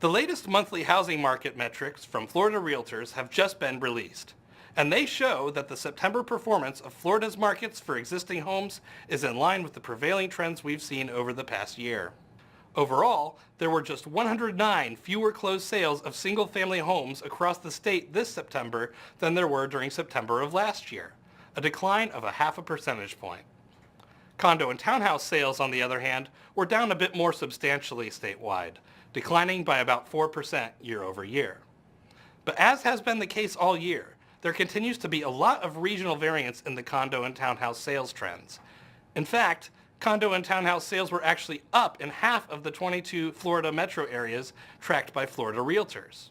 The latest monthly housing market metrics from Florida Realtors have just been released, and they show that the September performance of Florida's markets for existing homes is in line with the prevailing trends we've seen over the past year. Overall, there were just 109 fewer closed sales of single-family homes across the state this September than there were during September of last year, a decline of a half a percentage point. Condo and townhouse sales, on the other hand, were down a bit more substantially statewide, declining by about 4% year over year. But as has been the case all year, there continues to be a lot of regional variance in the condo and townhouse sales trends. In fact, condo and townhouse sales were actually up in half of the 22 Florida metro areas tracked by Florida Realtors.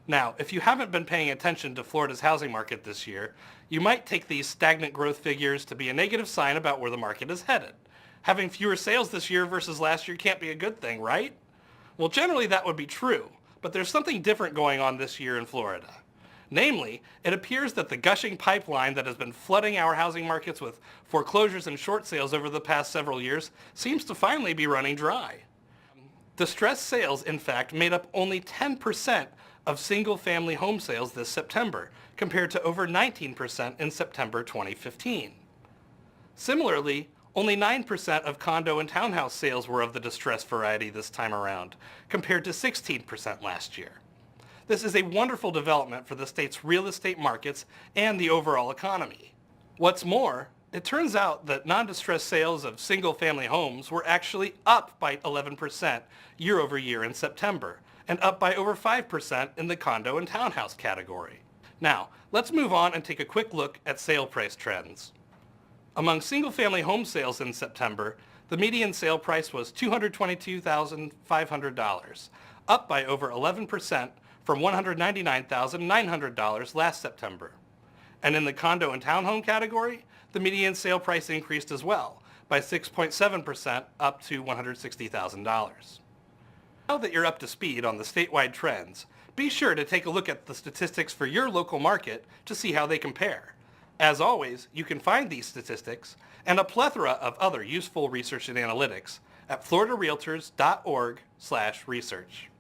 Now, if you haven't been paying attention to Florida's housing market this year, you might take these stagnant growth figures to be a negative sign about where the market is headed. Having fewer sales this year versus last year can't be a good thing, right? Well, generally that would be true, but there's something different going on this year in Florida. Namely, it appears that the gushing pipeline that has been flooding our housing markets with foreclosures and short sales over the past several years seems to finally be running dry. Distressed sales, in fact, made up only 10% of single-family home sales this September, compared to over 19% in September 2015. Similarly, only 9% of condo and townhouse sales were of the distressed variety this time around, compared to 16% last year. This is a wonderful development for the state's real estate markets and the overall economy. What's more, it turns out that non-distressed sales of single-family homes were actually up by 11% year over year in September, and up by over 5% in the condo and townhouse category. Now, let's move on and take a quick look at sale price trends. Among single-family home sales in September, the median sale price was $222,500, up by over 11% from $199,900 last September. And in the condo and townhome category, the median sale price increased as well, by 6.7% up to $160,000. Now that you're up to speed on the statewide trends, be sure to take a look at the statistics for your local market to see how they compare. As always, you can find these statistics and a plethora of other useful research and analytics at floridarealtors.org/research.